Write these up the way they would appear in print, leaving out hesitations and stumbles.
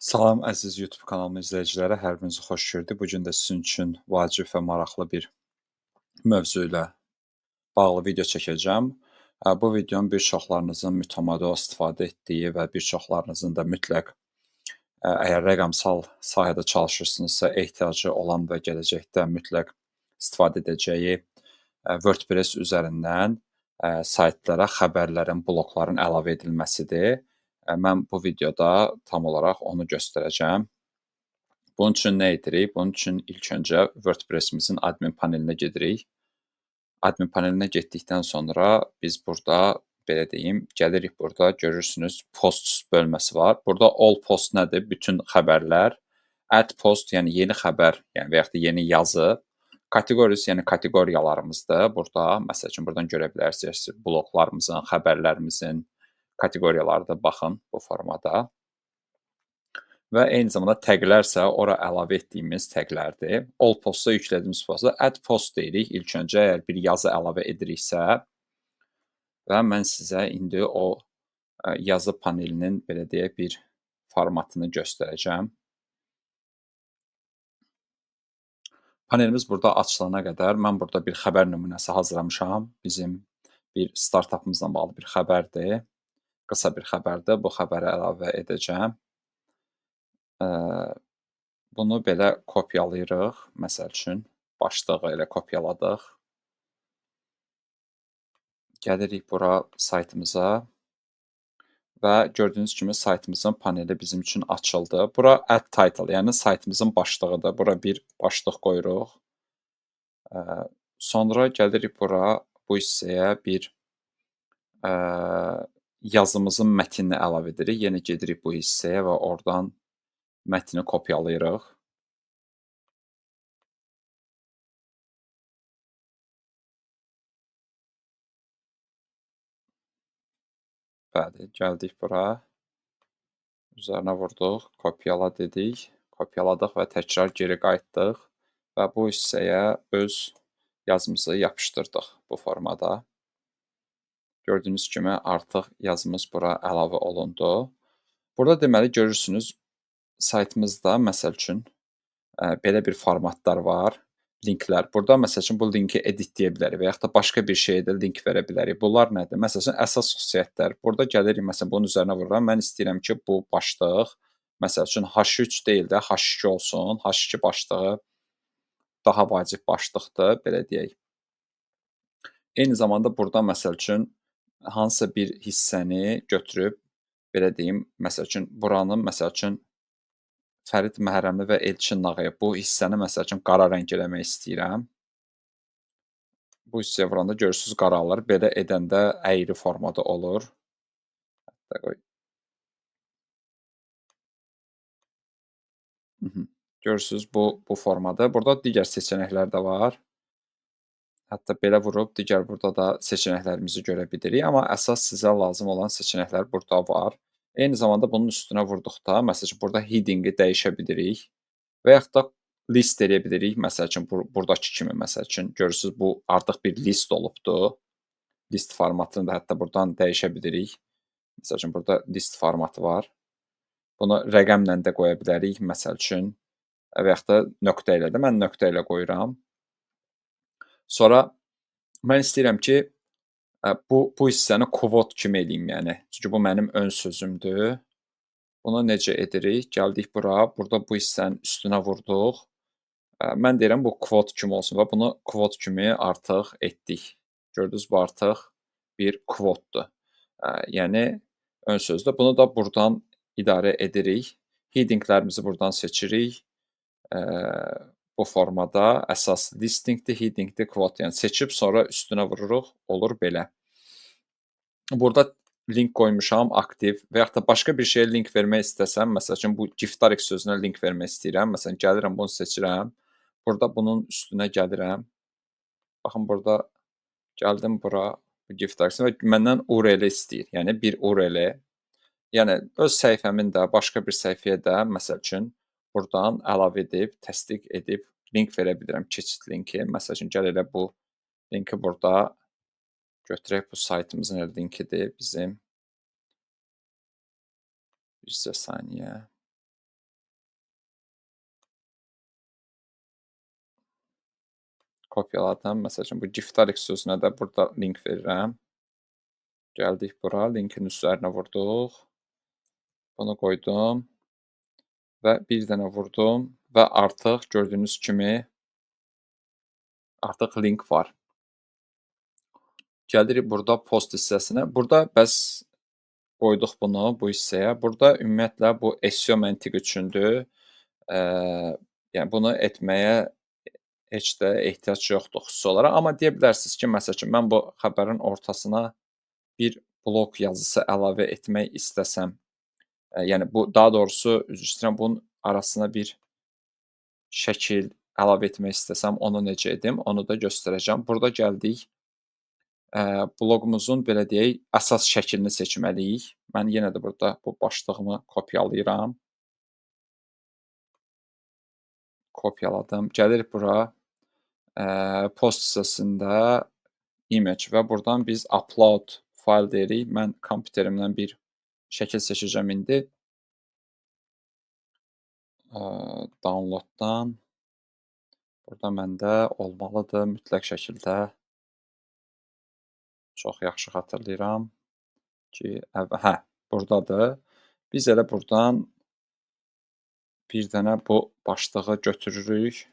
Salam əziz YouTube kanalımın izləyiciləri, hər birinizi xoş gördük. Bu gün də sizin üçün vacib və maraqlı bir mövzu ilə bağlı video çəkəcəm. Bu videonun bir çoxlarınızın mütəmadi olaraq istifadə etdiyi və bir çoxlarınızın da mütləq əgər rəqəmsal sahədə çalışırsınızsa ehtiyacı olan və gələcəkdə mütləq istifadə edəcəyi WordPress üzərindən saytlara xəbərlərin, blokların əlavə edilməsidir. Mən bu videoda tam olaraq onu göstərəcəm. Bunun üçün nə edirik? Bunun üçün ilk öncə WordPress-imizin admin panelinə gedirik. Admin panelinə getdikdən sonra biz burada, belə deyim, gəlirik burada, görürsünüz posts bölməsi var. Burada all post nədir? Bütün xəbərlər. Add post, yəni yeni xəbər, yəni və yaxud da yeni yazı. Categories, yəni kateqoriyalarımızdır. Burada, məsəl üçün, buradan görə bilərsiniz bloklarımızın, xəbərlərimizin kateqoriyalarıdır. Baxın bu formada. Və eyni zamanda təqlərsə ora əlavə etdiyimiz təqlərdir. All posta yüklədiyimiz posta add post deyirik. İlk öncə əgər bir yazı əlavə ediriksə və mən sizə indi o yazı panelinin belə deyək bir formatını göstərəcəm. Panelimiz burada açılana qədər mən burada bir xəbər nümunəsi hazırlamışam. Bizim bir startapımızla bağlı bir xəbərdir. Qısa bir xəbərdir. Bu xəbəri əlavə edəcəm. Bunu belə kopyalayırıq. Məsəl üçün, başlığı elə kopyaladıq. Gəlirik bura saytımıza və gördüyünüz kimi saytımızın paneli bizim üçün açıldı. Bura add title, yəni saytımızın başlığıdır. Bura bir başlıq qoyuruq. Sonra gəlirik bura bu hissəyə bir yazımızın mətnini əlavə edirik. Yenə gedirik bu hissəyə və oradan mətni kopyalayırıq. Bəli, gəldik bura. Üzərinə vurduq, kopyala dedik, kopyaladıq və təkrar geri qayıtdıq və bu hissəyə öz yazımızı yapışdırdıq bu formada. Gördüyünüz kimi artıq yazımız bura əlavə olundu. Burada deməli görürsünüz saytımızda məsəl üçün belə bir formatlar var, linklər. Burada məsəl üçün bu linki editləyə bilərik və yaxud da başqa bir şeyə də link verə bilərik. Bunlar nədir? Məsəl üçün əsas xüsusiyyətlər. Burada gəlirik məsələn bunun üzərinə vururam. Mən istəyirəm ki, bu başlıq məsəl üçün H3 deyil də H2 olsun. H2 başlığı daha vacib başlıqdır, belə deyək. Eyni zamanda burada məsəl üçün hansısa bir hissəni götürüb belə deyim, məsəl üçün buranın məsəl üçün Fərid Məhərrəmli və Elçin Nağıyev bu hissəni məsəl üçün qara rəng eləmək istəyirəm. Bu hissəyə vuranda görürsünüz qaralır. Belə edəndə əyri formada olur. Hətta qoy. Görürsünüz bu formada. Burada digər seçənəklər də var. Hətta belə vurub digər burada da seçənəklərimizi görə bilirik, amma əsas sizə lazım olan seçənəklər burada var. Eyni zamanda bunun üstünə vurduqda, məsəl üçün burada headingi dəyişə bilirik və yaxud da list edə bilirik. Məsəl üçün buradakı kimi, məsəl üçün görürsünüz bu artıq bir list olubdur. List formatını da hətta buradan dəyişə bilirik. Məsəl üçün burada list formatı var. Bunu rəqəmlə də qoya bilərik, məsəl üçün və yaxud da nöqtə ilə də. Mən nöqtə ilə qoyuram. Sonra mən istəyirəm ki, bu hissəni quote kimi eləyim, yəni. Çünki bu mənim ön sözümdür. Bunu necə edirik? Gəldik bura, burada bu hissənin üstünə vurduq. Mən deyirəm bu quote kimi olsun və bunu quote kimi artıq etdik. Gördünüz, bu artıq bir quote-dur. Yəni ön sözdür. Bunu da buradan idarə edirik. Headinglərimizi buradan seçirik. Bu formada əsas listingdir, headingdir, quote. Yəni seçib sonra üstünə vururuq, olur belə. Burada link qoymuşam, aktiv və yaxud da başqa bir şeyə link vermək istəsəm, məsəl üçün bu Giftarix sözünə link vermək istəyirəm. Məsələn, gəlirəm bunu seçirəm. Burada bunun üstünə gəlirəm. Baxın, burada gəldim bura bu Giftarix və məndən URL istəyir. Yəni bir URL. Yəni öz səhifəmin də başqa bir səhifəyə də məsəl üçün buradan əlavə edib, təsdiq edib link verə bilirəm, keçid linki. Məsəl üçün gəl elə bu linki burada götürək, bu saytımızın linkidir bizim. Bircə saniyə. Kopyaladım. Məsəl üçün bu Giftariq sözünə də burada link verirəm. Gəldik bura, linkin üzərinə vurduq. Bunu qoydum və bir dənə vurdum və artıq gördüyünüz kimi artıq link var. Gəlirik burada post hissəsinə. Burada bəs qoyduq bunu bu hissəyə. Burada ümumiyyətlə bu SEO məntiqi üçündür. Yəni bunu etməyə heç də ehtiyac yoxdur xüsusi olaraq. Amma deyə bilərsiniz ki, məsəl üçün mən bu xəbərin ortasına bir blok yazısı əlavə etmək istəsəm, yəni bu daha doğrusu üzr istəyirəm, bunun arasına bir şəkil əlavə etmək istəsəm, onu necə edim, onu da göstərəcəm. Burada gəldik. Bloqumuzun belə deyək, əsas şəklini seçməliyik. Mən yenə də burada bu başlığımı kopyalayıram. Kopyaladım. Gəlirik bura. Post hissəsində image və buradan biz upload fayl deyirik. Mən kompüterimdən bir şəkil seçəcəm indi. Downloaddan. Burada məndə olmalıdır mütləq şəkildə. Çox yaxşı xatırlayıram ki, buradadır. Biz elə buradan bir dənə bu başlığı götürürük,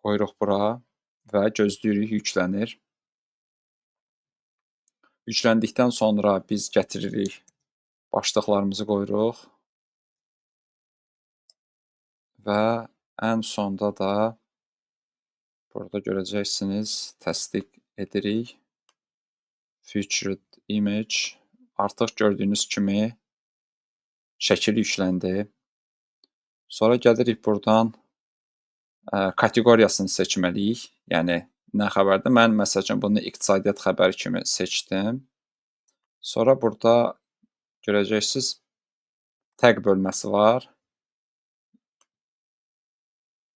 qoyuruq bura və gözləyirik yüklənir. Yüklendikdən sonra biz gətiririk, başlıqlarımızı qoyuruq və ən sonda da burada görəcəksiniz, təsdiq edirik. Featured image. Artıq gördüyünüz kimi şəkil yükləndi. Sonra gəlirik buradan kateqoriyasını seçməliyik. Yəni nə xəbərdir? Mən məsəl üçün bunu iqtisadiyyat xəbəri kimi seçdim. Sonra burada görəcəksiniz tag bölməsi var.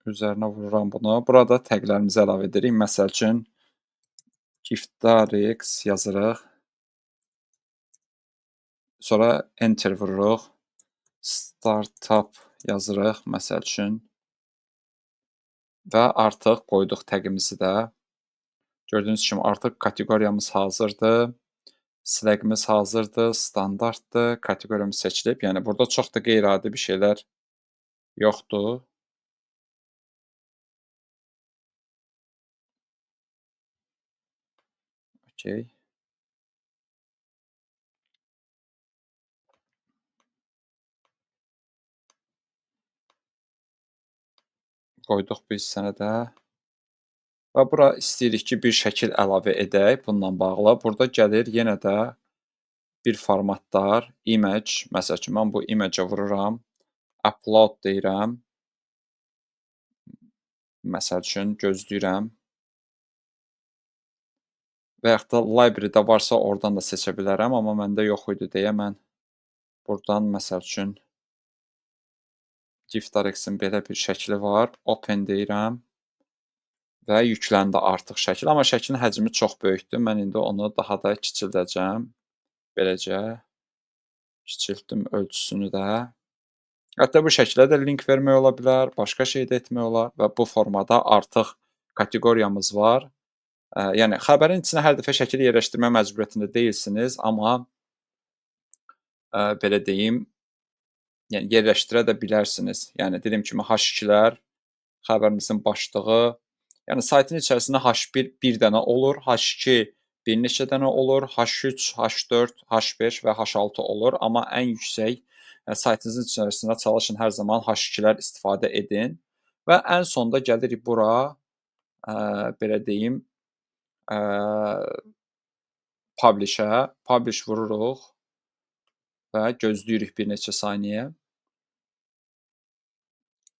Üzərinə vururam bunu. Burada taglərimizi əlavə edirik. Məsəl üçün Giftariq yazırıq. Sonra enter vururuq. Startup yazırıq məsəl üçün. Və artıq qoyduq tagimizi də. Gördüyünüz kimi artıq kateqoriyamız hazırdır. Slagimiz hazırdır, standartdır, kateqoriyamız seçilib. Yəni burada çox da qeyri-adi bir şeylər yoxdur. Okay. Qoyduq bu hissəni də. Və bura istəyirik ki, bir şəkil əlavə edək bununla bağlı. Burada gəlir yenə də bir formatlar, image. Məsəl üçün, mən bu image-ə vururam. Upload deyirəm. Məsəl üçün, gözləyirəm. Və yaxud da library-də varsa oradan da seçə bilərəm. Amma məndə yox idi deyə mən buradan məsəl üçün Giftariq-in belə bir şəkli var. Open deyirəm. Və yükləndi artıq şəkil. Amma şəklin həcmi çox böyükdür. Mən indi onu daha da kiçildəcəm. Beləcə. Kiçiltdim ölçüsünü də. Hətta bu şəklə də link vermək ola bilər. Başqa şey də etmək olar. Və bu formada artıq kateqoriyamız var. Yəni, xəbərin içinə hər dəfə şəkil yerləşdirmə məcburiyyətində deyilsiniz. Amma belə deyim, yəni yerləşdirə də bilərsiniz. Yəni, dediyim kimi H2-lər, xəbərimizin başlığı. Yəni, saytın içərisində H1 bir dənə olur, H2 bir neçə dənə olur, H3, H4, H5 və H6 olur. Amma ən yüksək saytınızın içərisində çalışın hər zaman H2-lər istifadə edin. Və ən sonda gəlirik bura, belə deyim, publish-ə, publish vururuq və gözləyirik bir neçə saniyə.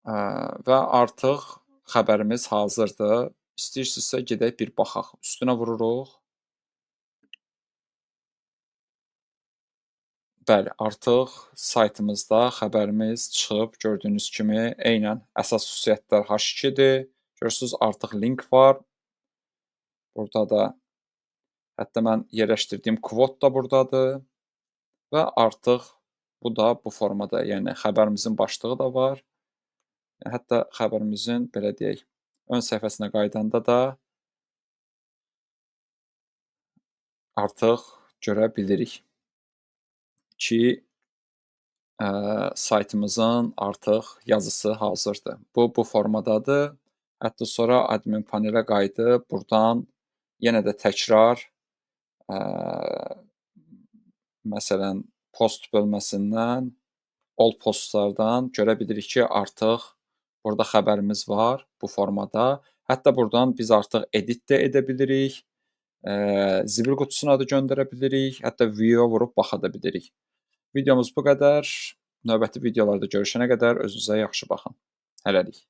Və artıq xəbərimiz hazırdır. İstəyirsinizsə gedək bir baxaq. Üstünə vururuq. Bəli, artıq saytımızda xəbərimiz çıxıb. Gördüyünüz kimi eynən əsas xüsusiyyətlər H2-dir. Görürsünüz, artıq link var. Burada da hətta mən yerləşdirdiyim kvot da buradadır. Və artıq bu da bu formada, yəni xəbərimizin başlığı da var. Hətta xəbərimizin, belə deyək, ön səhifəsinə qayıdanda da artıq görə bilirik ki, saytımızın artıq yazısı hazırdır. Bu formadadır. Hətta sonra admin panelə qayıdıb burdan yenə də təkrar, eee, məsələn, post bölməsindən all postlardan görə bilirik ki, artıq burada xəbərimiz var bu formada. Hətta burdan biz artıq edit də edə bilirik, zibil qutusuna da göndərə bilirik, hətta view-a vurub baxa da bilirik. Videomuz bu qədər. Növbəti videolarda görüşənə qədər özünüzə yaxşı baxın. Hələlik.